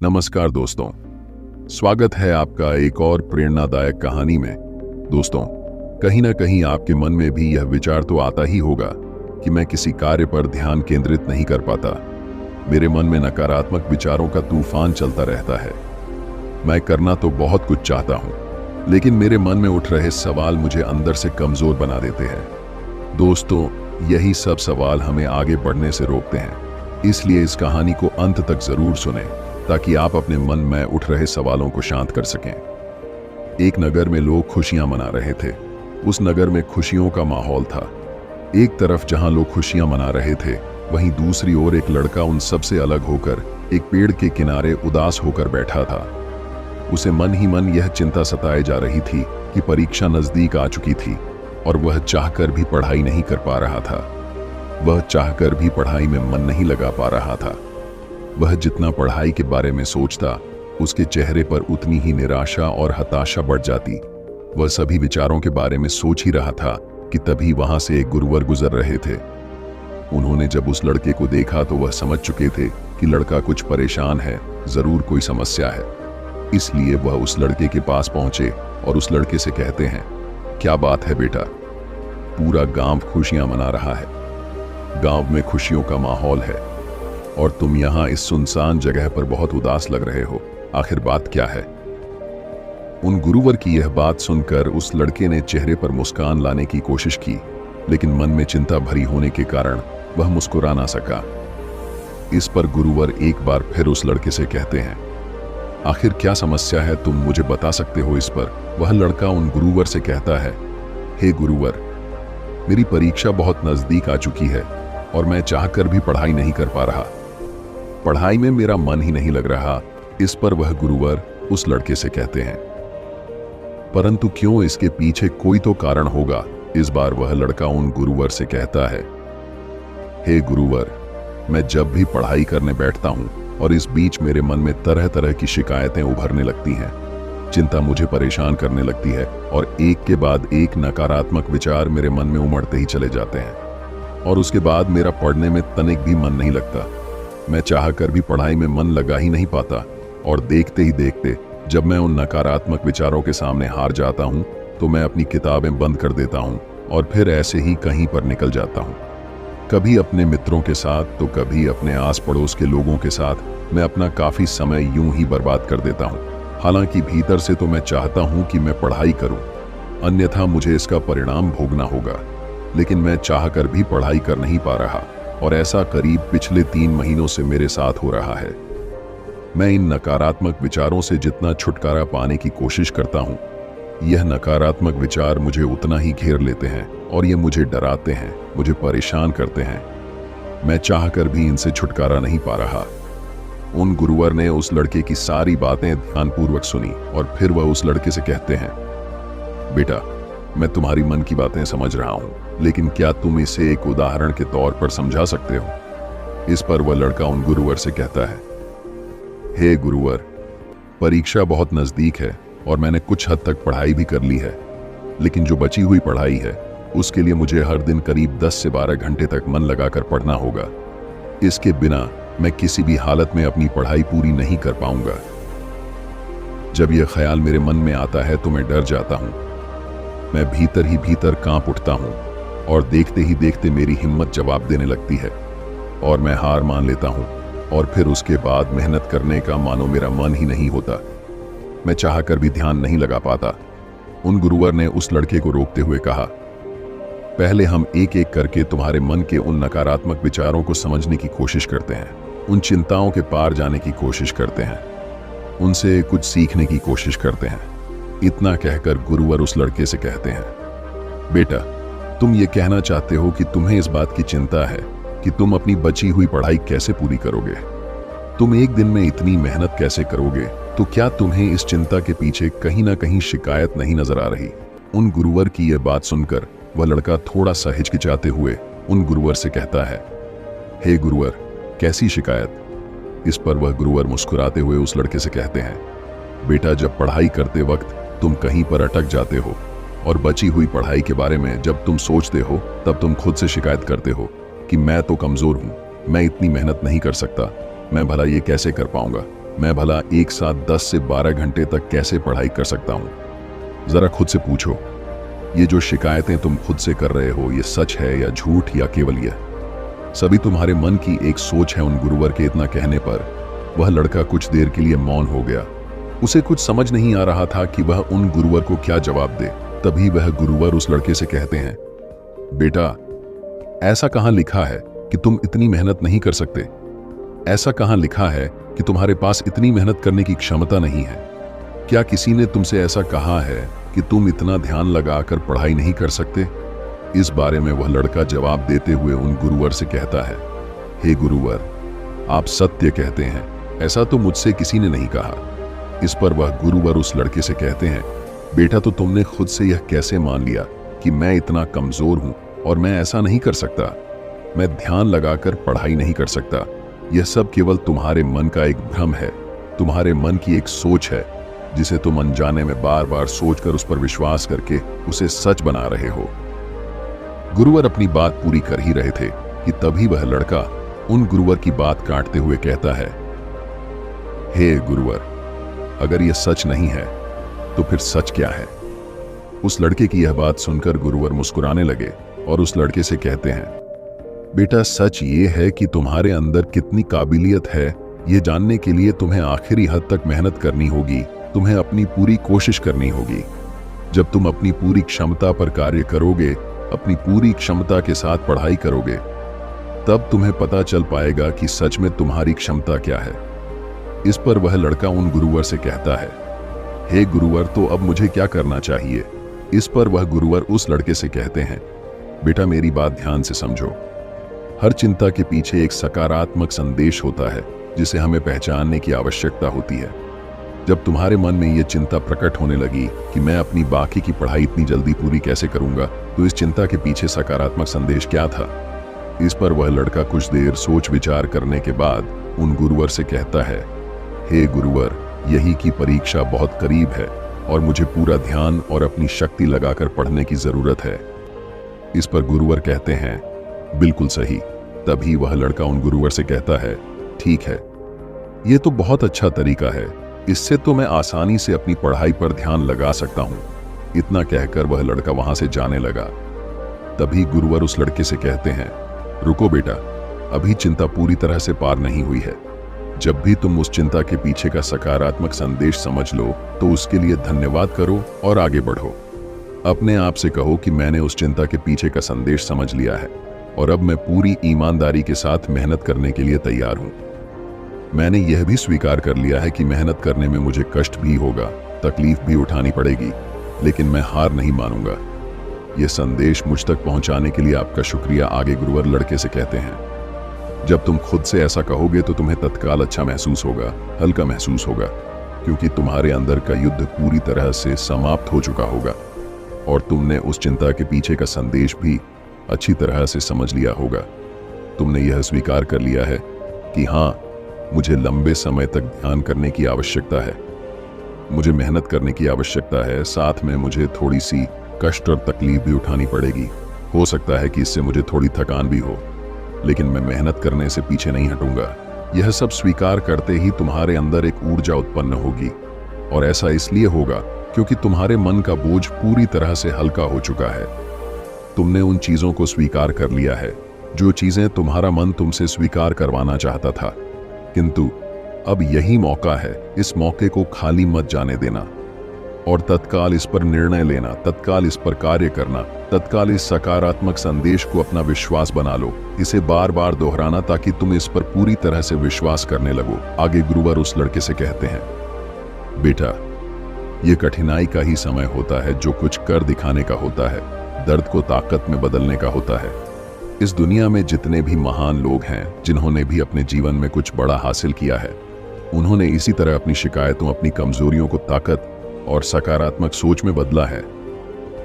नमस्कार दोस्तों, स्वागत है आपका एक और प्रेरणादायक कहानी में। दोस्तों, कहीं ना कहीं आपके मन में भी यह विचार तो आता ही होगा कि मैं किसी कार्य पर ध्यान केंद्रित नहीं कर पाता। मेरे मन में नकारात्मक विचारों का तूफान चलता रहता है। मैं करना तो बहुत कुछ चाहता हूँ, लेकिन मेरे मन में उठ रहे सवाल मुझे अंदर से कमजोर बना देते हैं। दोस्तों, यही सब सवाल हमें आगे बढ़ने से रोकते हैं। इसलिए इस कहानी को अंत तक जरूर सुनें, ताकि आप अपने मन में उठ रहे सवालों को शांत कर सकें। एक नगर में लोग खुशियां मना रहे थे। उस नगर में खुशियों का माहौल था। एक तरफ जहां लोग खुशियां मना रहे थे, वहीं दूसरी ओर एक लड़का उन सबसे अलग होकर एक पेड़ के किनारे उदास होकर बैठा था। उसे मन ही मन यह चिंता सताए जा रही थी कि परीक्षा नजदीक आ चुकी थी और वह चाहकर भी पढ़ाई नहीं कर पा रहा था। वह चाहकर भी पढ़ाई में मन नहीं लगा पा रहा था। वह जितना पढ़ाई के बारे में सोचता, उसके चेहरे पर उतनी ही निराशा और हताशा बढ़ जाती। वह सभी विचारों के बारे में सोच ही रहा था कि तभी वहां से एक गुरुवर गुजर रहे थे। उन्होंने जब उस लड़के को देखा तो वह समझ चुके थे कि लड़का कुछ परेशान है, जरूर कोई समस्या है। इसलिए वह उस लड़के के पास पहुंचे और उस लड़के से कहते हैं, क्या बात है बेटा? पूरा गांव खुशियां मना रहा है। गांव में खुशियों का माहौल है और तुम यहाँ इस सुनसान जगह पर बहुत उदास लग रहे हो। आखिर बात क्या है? उन गुरुवर की यह बात सुनकर उस लड़के ने चेहरे पर मुस्कान लाने की कोशिश की, लेकिन मन में चिंता भरी होने के कारण वह मुस्कुरा ना सका। इस पर गुरुवर एक बार फिर उस लड़के से कहते हैं, आखिर क्या समस्या है, तुम मुझे बता सकते हो इस पर? वह लड़का उन गुरुवर से कहता है, हे गुरुवर, मेरी परीक्षा बहुत नजदीक आ चुकी है और मैं चाहकर भी पढ़ाई नहीं कर पा रहा। पढ़ाई में मेरा मन ही नहीं लग रहा। इस पर वह गुरुवर उस लड़के से कहते हैं, परंतु क्यों, इसके पीछे कोई तो कारण होगा। इस बार वह लड़का उन गुरुवर से कहता है, हे गुरुवर, मैं जब भी पढ़ाई करने बैठता हूं और इस बीच मेरे मन में तरह तरह की शिकायतें उभरने लगती हैं। चिंता मुझे परेशान करने लगती है और एक के बाद एक नकारात्मक विचार मेरे मन में उमड़ते ही चले जाते हैं और उसके बाद मेरा पढ़ने में तनिक भी मन नहीं लगता। मैं चाहकर भी पढ़ाई में मन लगा ही नहीं पाता और देखते ही देखते जब मैं उन नकारात्मक विचारों के सामने हार जाता हूं, तो मैं अपनी किताबें बंद कर देता हूं और फिर ऐसे ही कहीं पर निकल जाता हूं। कभी अपने मित्रों के साथ तो कभी अपने आस पड़ोस के लोगों के साथ मैं अपना काफी समय यूं ही बर्बाद कर देता हूं। हालांकि भीतर से तो मैं चाहता हूं कि मैं पढ़ाई करूं, अन्यथा मुझे इसका परिणाम भोगना होगा, लेकिन मैं चाहकर भी पढ़ाई कर नहीं पा रहा और ऐसा करीब पिछले 3 महीनों से मेरे साथ हो रहा है। मैं इन नकारात्मक विचारों से जितना छुटकारा पाने की कोशिश करता हूं, यह नकारात्मक विचार मुझे उतना ही घेर लेते हैं और ये मुझे डराते हैं, मुझे परेशान करते हैं। मैं चाहकर भी इनसे छुटकारा नहीं पा रहा। उन गुरुवर ने उस लड़के की सारी बातें ध्यानपूर्वक सुनी और फिर वह उस लड़के से कहते हैं, बेटा, मैं तुम्हारी मन की बातें समझ रहा हूं, लेकिन क्या तुम इसे एक उदाहरण के तौर पर समझा सकते हो? इस पर वह लड़का उन गुरुवर से कहता है, हे गुरुवर, परीक्षा बहुत नजदीक है और मैंने कुछ हद तक पढ़ाई भी कर ली है, लेकिन जो बची हुई पढ़ाई है उसके लिए मुझे हर दिन करीब 10 से 12 घंटे तक मन लगाकर पढ़ना होगा। इसके बिना मैं किसी भी हालत में अपनी पढ़ाई पूरी नहीं कर पाऊंगा। जब यह ख्याल मेरे मन में आता है तो मैं डर जाता हूं। मैं भीतर ही भीतर कांप उठता हूं और देखते ही देखते मेरी हिम्मत जवाब देने लगती है और मैं हार मान लेता हूं और फिर उसके बाद मेहनत करने का मानो मेरा मन ही नहीं होता। मैं चाहकर भी ध्यान नहीं लगा पाता। उन गुरुवर ने उस लड़के को रोकते हुए कहा, पहले हम एक एक करके तुम्हारे मन के उन नकारात्मक विचारों को समझने की कोशिश करते हैं, उन चिंताओं के पार जाने की कोशिश करते हैं, उनसे कुछ सीखने की कोशिश करते हैं। इतना कहकर गुरुवर उस लड़के से कहते हैं, बेटा, तुम ये कहना चाहते हो कि तुम्हें इस बात की चिंता है कि तुम अपनी बची हुई पढ़ाई कैसे पूरी करोगे? तुम एक दिन में इतनी मेहनत कैसे करोगे? तो क्या तुम्हें इस चिंता के पीछे कहीं ना कहीं शिकायत नहीं नजर आ रही? उन गुरुवर की यह बात सुनकर वह लड़का थोड़ा सा हिचकिचाते हुए उन गुरुवर से कहता है, हे गुरुवर, कैसी शिकायत? इस पर वह गुरुवर मुस्कुराते हुए उस लड़के से कहते हैं, बेटा, जब पढ़ाई करते वक्त तुम कहीं पर अटक जाते हो और बची हुई पढ़ाई के बारे में जब तुम सोचते हो, तब तुम खुद से शिकायत करते हो कि मैं तो कमजोर हूं, मैं इतनी मेहनत नहीं कर सकता, मैं भला ये कैसे कर पाऊंगा। मैं भला एक साथ 10 से 12 घंटे तक कैसे पढ़ाई कर सकता हूँ? जरा खुद से पूछो, ये जो शिकायतें तुम खुद से कर रहे हो, ये सच है या झूठ या केवल यह सभी तुम्हारे मन की एक सोच है? उन गुरुवर के इतना कहने पर वह लड़का कुछ देर के लिए मौन हो गया। उसे कुछ समझ नहीं आ रहा था कि वह उन गुरुवर को क्या जवाब दे। तभी वह गुरुवर उस लड़के से कहते हैं, बेटा, ऐसा कहाँ लिखा है कि तुम इतनी मेहनत नहीं कर सकते? ऐसा कहाँ लिखा है कि तुम्हारे पास इतनी मेहनत करने की क्षमता नहीं है? क्या किसी ने तुमसे ऐसा कहा है कि तुम इतना ध्यान लगाकर पढ़ाई नहीं कर सकते? इस बारे में वह लड़का जवाब देते हुए उन गुरुवर से कहता है, हे गुरुवर, आप सत्य कहते हैं, ऐसा तो मुझसे किसी ने नहीं कहा। इस पर वह गुरुवर उस लड़के से कहते हैं, बेटा, तो तुमने खुद से यह कैसे मान लिया कि मैं इतना कमजोर हूं और मैं ऐसा नहीं कर सकता? मैं ध्यान लगाकर पढ़ाई नहीं कर सकता। यह सब केवल तुम्हारे मन का एक भ्रम है, तुम्हारे मन की एक सोच है, जिसे तुम अनजाने में बार बार सोचकर उस पर विश्वास करके उसे सच बना रहे हो। गुरुवर अपनी बात पूरी कर ही रहे थे कि तभी वह लड़का उन गुरुवर की बात काटते हुए कहता है, हे गुरुवर, अगर यह सच नहीं है तो फिर सच क्या है? उस लड़के की यह बात सुनकर गुरुवर मुस्कुराने लगे और उस लड़के से कहते हैं, बेटा, सच ये है कि तुम्हारे अंदर कितनी काबिलियत है, ये जानने के लिए तुम्हें आखिरी हद तक मेहनत करनी होगी, तुम्हें अपनी पूरी कोशिश करनी होगी। जब तुम अपनी पूरी क्षमता पर कार्य करोगे, अपनी पूरी क्षमता के साथ पढ़ाई करोगे, तब तुम्हें पता चल पाएगा कि सच में तुम्हारी क्षमता क्या है। इस पर वह लड़का उन गुरुवर से कहता है, हे गुरुवर, तो अब मुझे क्या करना चाहिए? इस पर वह गुरुवर उस लड़के से कहते हैं, बेटा, मेरी बात ध्यान से समझो। हर चिंता के पीछे एक सकारात्मक संदेश होता है जिसे हमें पहचानने की आवश्यकता होती है। जब तुम्हारे मन में यह चिंता प्रकट होने लगी कि मैं अपनी बाकी की पढ़ाई इतनी जल्दी पूरी कैसे करूंगा, तो इस चिंता के पीछे सकारात्मक संदेश क्या था? इस पर वह लड़का कुछ देर सोच विचार करने के बाद उन गुरुवर से कहता है, हे गुरुवर, यही की परीक्षा बहुत करीब है और मुझे पूरा ध्यान और अपनी शक्ति लगाकर पढ़ने की जरूरत है। इस पर गुरुवर कहते हैं, बिल्कुल सही। तभी वह लड़का उन गुरुवर से कहता है, ठीक है, यह तो बहुत अच्छा तरीका है, इससे तो मैं आसानी से अपनी पढ़ाई पर ध्यान लगा सकता हूं। इतना कहकर वह लड़का वहां से जाने लगा। तभी गुरुवर उस लड़के से कहते हैं, रुको बेटा, अभी चिंता पूरी तरह से पार नहीं हुई है। जब भी तुम उस चिंता के पीछे का सकारात्मक संदेश समझ लो तो उसके लिए धन्यवाद करो और आगे बढ़ो। अपने आप से कहो कि मैंने उस चिंता के पीछे का संदेश समझ लिया है और अब मैं पूरी ईमानदारी के साथ मेहनत करने के लिए तैयार हूं। मैंने यह भी स्वीकार कर लिया है कि मेहनत करने में मुझे कष्ट भी होगा, तकलीफ भी उठानी पड़ेगी, लेकिन मैं हार नहीं मानूंगा। यह संदेश मुझ तक पहुंचाने के लिए आपका शुक्रिया, आगे गुरुवर लड़के से कहते हैं। जब तुम खुद से ऐसा कहोगे तो तुम्हें तत्काल अच्छा महसूस होगा, हल्का महसूस होगा, क्योंकि तुम्हारे अंदर का युद्ध पूरी तरह से समाप्त हो चुका होगा और तुमने उस चिंता के पीछे का संदेश भी अच्छी तरह से समझ लिया होगा। तुमने यह स्वीकार कर लिया है कि हाँ, मुझे लंबे समय तक ध्यान करने की आवश्यकता है, मुझे मेहनत करने की आवश्यकता है, साथ में मुझे थोड़ी सी कष्ट और तकलीफ भी उठानी पड़ेगी। हो सकता है कि इससे मुझे थोड़ी थकान भी हो, लेकिन मैं मेहनत करने से पीछे नहीं हटूंगा। यह सब स्वीकार करते ही तुम्हारे अंदर एक ऊर्जा उत्पन्न होगी और ऐसा इसलिए होगा क्योंकि तुम्हारे मन का बोझ पूरी तरह से हल्का हो चुका है। तुमने उन चीजों को स्वीकार कर लिया है जो चीजें तुम्हारा मन तुमसे स्वीकार करवाना चाहता था, किंतु अब यही मौका है, इस मौके को खाली मत जाने देना और तत्काल इस पर निर्णय लेना, तत्काल इस पर कार्य करना, तत्काल इस सकारात्मक संदेश को अपना विश्वास बना लो, इसे बार बार दोहराना ताकि तुम इस पर पूरी तरह से विश्वास करने लगो। आगे गुरुवर उस लड़के से कहते हैं, बेटा, यह कठिनाई का ही समय होता है जो कुछ कर दिखाने का होता है, दर्द को ताकत में बदलने का होता है। इस दुनिया में जितने भी महान लोग हैं जिन्होंने भी अपने जीवन में कुछ बड़ा हासिल किया है, उन्होंने इसी तरह अपनी शिकायतों, अपनी कमजोरियों को ताकत और सकारात्मक सोच में बदला है,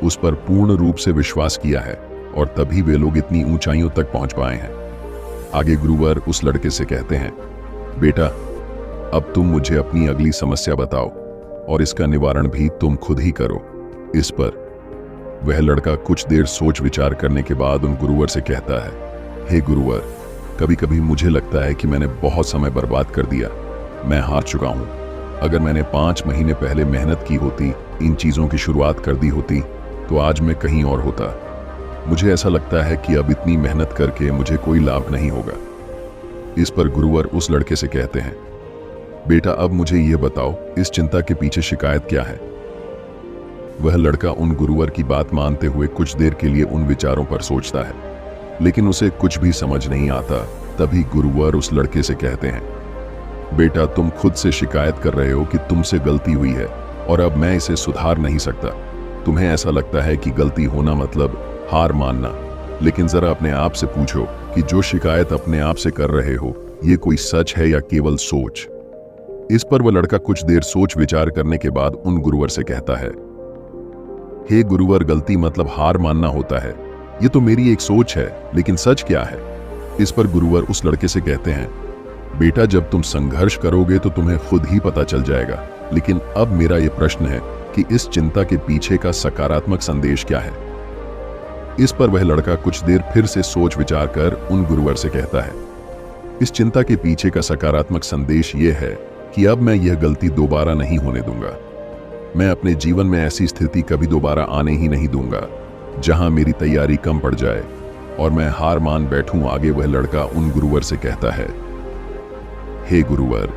उस पर पूर्ण रूप से विश्वास किया है और तभी वे लोग इतनी ऊंचाइयों तक पहुंच पाए हैं। आगे गुरुवर उस लड़के से कहते हैं, बेटा, अब तुम मुझे अपनी अगली समस्या बताओ और इसका निवारण भी तुम खुद ही करो। इस पर वह लड़का कुछ देर सोच विचार करने के बाद उन गुरुवर से कहता है, हे गुरुवर, कभी कभी मुझे लगता है कि मैंने बहुत समय बर्बाद कर दिया, मैं हार चुका हूं। अगर मैंने 5 महीने पहले मेहनत की होती, इन चीजों की शुरुआत कर दी होती, तो आज मैं कहीं और होता। मुझे ऐसा लगता है कि अब इतनी मेहनत करके मुझे कोई लाभ नहीं होगा। इस पर गुरुवर उस लड़के से कहते हैं, बेटा अब मुझे ये बताओ, इस चिंता के पीछे शिकायत क्या है? वह लड़का उन गुरुवर की बात मानते हुए कुछ देर के लिए उन विचारों पर सोचता है, लेकिन उसे कुछ भी समझ नहीं आता। तभी गुरुवर उस लड़के से कहते हैं, बेटा तुम खुद से शिकायत कर रहे हो कि तुमसे गलती हुई है और अब मैं इसे सुधार नहीं सकता। तुम्हें ऐसा लगता है कि गलती होना मतलब हार मानना, लेकिन जरा अपने आप से पूछो कि जो शिकायत अपने आप से कर रहे हो, ये कोई सच है या केवल सोच? इस पर वह लड़का कुछ देर सोच विचार करने के बाद उन गुरुवर से कहता है, हे गुरुवर, गलती मतलब हार मानना होता है। ये तो मेरी एक सोच है, लेकिन सच क्या है? इस पर गुरुवर उस लड़के से कहते हैं, बेटा जब तुम संघर्ष करोगे तो तुम्हें खुद ही पता चल जाएगा। लेकिन अब मेरा यह प्रश्न है कि इस चिंता के पीछे का सकारात्मक संदेश क्या है? इस पर वह लड़का कुछ देर फिर से सोच विचार कर उन गुरुवर से कहता है, इस चिंता के पीछे का सकारात्मक संदेश यह है कि अब मैं यह गलती दोबारा नहीं होने दूंगा। मैं अपने जीवन में ऐसी स्थिति कभी दोबारा आने ही नहीं दूंगा जहां मेरी तैयारी कम पड़ जाए और मैं हार मान बैठूं। आगे वह लड़का उन गुरुवर से कहता है, हे गुरुवर,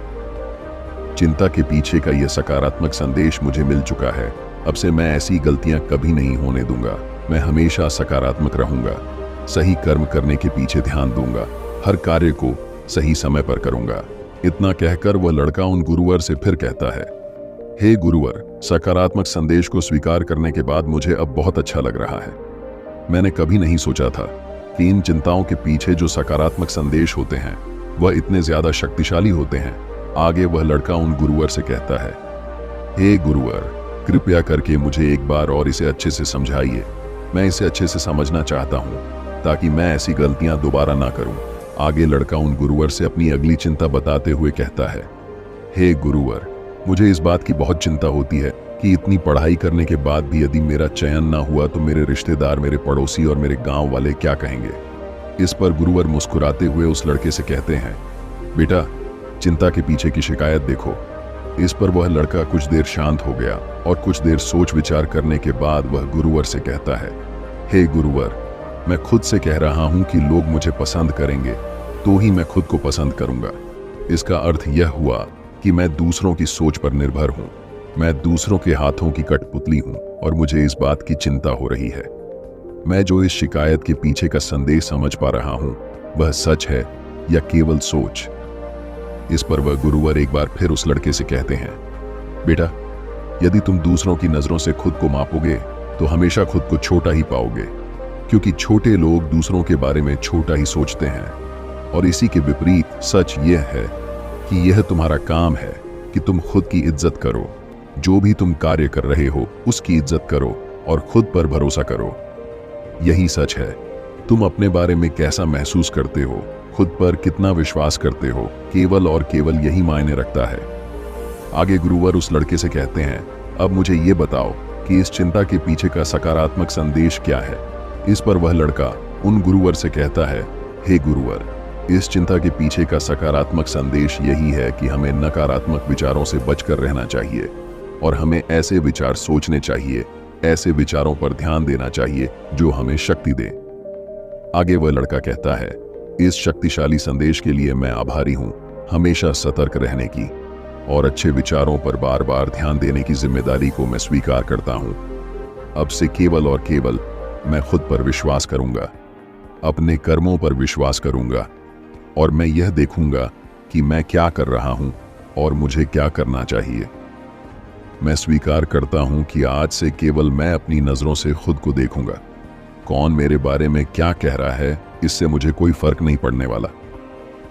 चिंता के पीछे का यह सकारात्मक संदेश मुझे मिल चुका है। अब से मैं ऐसी गलतियां कभी नहीं होने दूंगा। मैं हमेशा सकारात्मक रहूंगा, सही कर्म करने के पीछे ध्यान दूंगा, हर कार्य को सही समय पर करूंगा। इतना कहकर वह लड़का उन गुरुवर से फिर कहता है, हे गुरुवर, सकारात्मक संदेश को स्वीकार करने के बाद मुझे अब बहुत अच्छा लग रहा है। मैंने कभी नहीं सोचा था कि इन चिंताओं के पीछे जो सकारात्मक संदेश होते हैं वह इतने ज्यादा शक्तिशाली होते हैं। आगे वह लड़का उन गुरुवर से कहता है, हे गुरुवर, कृपया करके मुझे एक बार और इसे अच्छे से समझाइए। मैं इसे अच्छे से समझना चाहता हूँ ताकि मैं ऐसी गलतियां दोबारा ना करूं। आगे लड़का उन गुरुवर से अपनी अगली चिंता बताते हुए कहता है, हे गुरुवर, मुझे इस बात की बहुत चिंता होती है कि इतनी पढ़ाई करने के बाद भी यदि मेरा चयन ना हुआ तो मेरे रिश्तेदार, मेरे पड़ोसी और मेरे गांव वाले क्या कहेंगे? इस पर गुरुवर मुस्कुराते हुए उस लड़के से कहते हैं, बेटा चिंता के पीछे की शिकायत देखो। इस पर वह लड़का कुछ देर शांत हो गया और कुछ देर सोच विचार करने के बाद वह गुरुवर से कहता है, हे गुरुवर, मैं खुद से कह रहा हूं कि लोग मुझे पसंद करेंगे तो ही मैं खुद को पसंद करूंगा। इसका अर्थ यह हुआ कि मैं दूसरों की सोच पर निर्भर हूं। मैं दूसरों के हाथों की कठपुतली हूं और मुझे इस बात की चिंता हो रही है। मैं जो इस शिकायत के पीछे का संदेश समझ पा रहा हूं वह सच है या केवल सोच? इस पर वह गुरुवर एक बार फिर उस लड़के से कहते हैं, बेटा यदि तुम दूसरों की नजरों से खुद को मापोगे तो हमेशा खुद को छोटा ही पाओगे, क्योंकि छोटे लोग दूसरों के बारे में छोटा ही सोचते हैं। और इसी के विपरीत सच यह है कि यह तुम्हारा काम है कि तुम खुद की इज्जत करो। जो भी तुम कार्य कर रहे हो उसकी इज्जत करो और खुद पर भरोसा करो। यही सच है। तुम अपने बारे में कैसा महसूस करते हो, खुद पर कितना विश्वास करते हो, केवल और केवल यही मायने रखता है। आगे गुरुवर उस लड़के से कहते हैं, अब मुझे ये बताओ कि इस चिंता के पीछे का सकारात्मक संदेश क्या है? इस पर वह लड़का उन गुरुवर से कहता है, हे गुरुवर, इस चिंता के पीछे का सकारात्मक संदेश यही है कि हमें नकारात्मक विचारों से बचकर रहना चाहिए और हमें ऐसे विचार सोचने चाहिए, ऐसे विचारों पर ध्यान देना चाहिए जो हमें शक्ति दे। आगे वह लड़का कहता है, इस शक्तिशाली संदेश के लिए मैं आभारी हूं। हमेशा सतर्क रहने की और अच्छे विचारों पर बार बार ध्यान देने की जिम्मेदारी को मैं स्वीकार करता हूं। अब से केवल और केवल मैं खुद पर विश्वास करूंगा, अपने कर्मों पर विश्वास करूंगा और मैं यह देखूंगा कि मैं क्या कर रहा हूं और मुझे क्या करना चाहिए। मैं स्वीकार करता हूं कि आज से केवल मैं अपनी नजरों से खुद को देखूंगा। कौन मेरे बारे में क्या कह रहा है इससे मुझे कोई फर्क नहीं पड़ने वाला।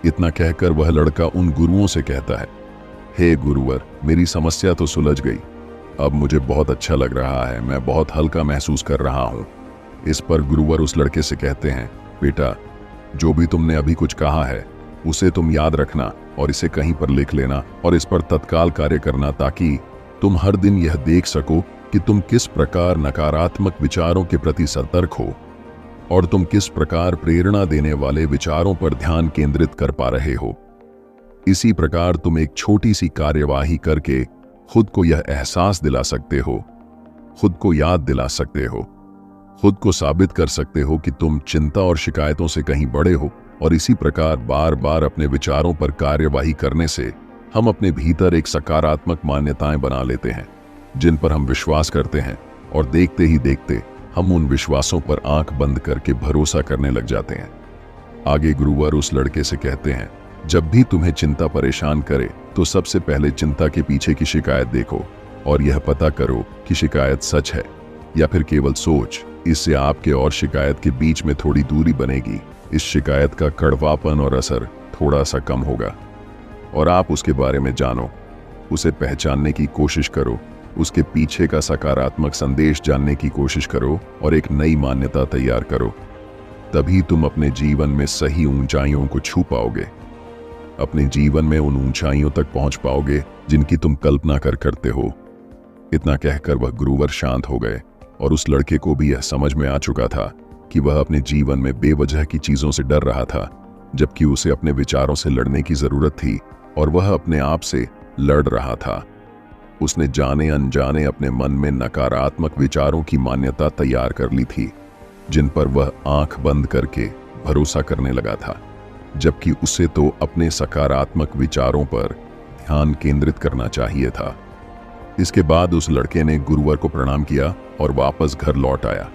इतना कहकर वह लड़का उन गुरुओं से कहता है, हे गुरुवर, मेरी समस्या तो सुलझ गई। अब मुझे बहुत अच्छा लग रहा है, मैं बहुत हल्का महसूस कर रहा हूं। इस पर गुरुवर उस लड़के से कहते हैं, बेटा जो भी तुमने अभी कुछ कहा है उसे तुम याद रखना और इसे कहीं पर लिख लेना और इस पर तत्काल कार्य करना, ताकि तुम हर दिन यह देख सको कि तुम किस प्रकार नकारात्मक विचारों के प्रति सतर्क हो और तुम किस प्रकार प्रेरणा देने वाले विचारों पर ध्यान केंद्रित कर पा रहे हो। इसी प्रकार तुम एक छोटी सी कार्यवाही करके खुद को यह एहसास दिला सकते हो, खुद को याद दिला सकते हो, खुद को साबित कर सकते हो कि तुम चिंता और शिकायतों से कहीं बड़े हो। और इसी प्रकार बार बार अपने विचारों पर कार्यवाही करने से हम अपने भीतर एक सकारात्मक मान्यताएं बना लेते हैं जिन पर हम विश्वास करते हैं, और देखते ही देखते हम उन विश्वासों पर आंख बंद करके भरोसा करने लग जाते हैं। आगे गुरुवर उस लड़के से कहते हैं, जब भी तुम्हें चिंता परेशान करे तो सबसे पहले चिंता के पीछे की शिकायत देखो और यह पता करो कि शिकायत सच है या फिर केवल सोच। इससे आपके और शिकायत के बीच में थोड़ी दूरी बनेगी। इस शिकायत का कड़वापन और असर थोड़ा सा कम होगा और आप उसके बारे में जानो, उसे पहचानने की कोशिश करो, उसके पीछे का सकारात्मक संदेश जानने की कोशिश करो और एक नई मान्यता तैयार करो। तभी तुम अपने जीवन में सही ऊंचाइयों को छू पाओगे, अपने जीवन में उन ऊंचाइयों तक पहुंच पाओगे जिनकी तुम कल्पना करते हो। इतना कहकर वह गुरुवर शांत हो गए और उस लड़के को भी यह समझ में आ चुका था कि वह अपने जीवन में बेवजह की चीजों से डर रहा था, जबकि उसे अपने विचारों से लड़ने की जरूरत थी और वह अपने आप से लड़ रहा था। उसने जाने अनजाने अपने मन में नकारात्मक विचारों की मान्यता तैयार कर ली थी जिन पर वह आंख बंद करके भरोसा करने लगा था, जबकि उसे तो अपने सकारात्मक विचारों पर ध्यान केंद्रित करना चाहिए था। इसके बाद उस लड़के ने गुरुवर को प्रणाम किया और वापस घर लौट आया।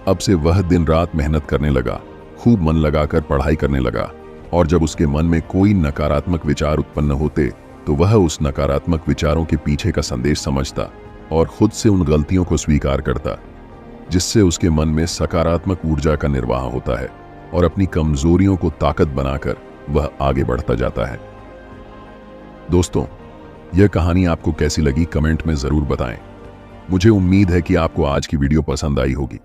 अब से वह दिन रात मेहनत करने लगा, खूब मन लगाकर पढ़ाई करने लगा, और जब उसके मन में कोई नकारात्मक विचार उत्पन्न होते तो वह उस नकारात्मक विचारों के पीछे का संदेश समझता और खुद से उन गलतियों को स्वीकार करता, जिससे उसके मन में सकारात्मक ऊर्जा का निर्वाह होता है और अपनी कमजोरियों को ताकत बनाकर वह आगे बढ़ता जाता है। दोस्तों, यह कहानी आपको कैसी लगी कमेंट में जरूर बताएं। मुझे उम्मीद है कि आपको आज की वीडियो पसंद आई होगी,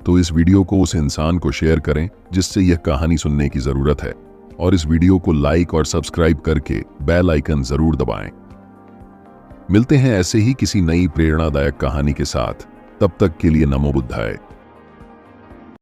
तो इस वीडियो को उस इंसान को शेयर करें जिससे यह कहानी सुनने की जरूरत है, और इस वीडियो को लाइक और सब्सक्राइब करके बेल आइकन जरूर दबाएं। मिलते हैं ऐसे ही किसी नई प्रेरणादायक कहानी के साथ। तब तक के लिए नमो बुद्धाय।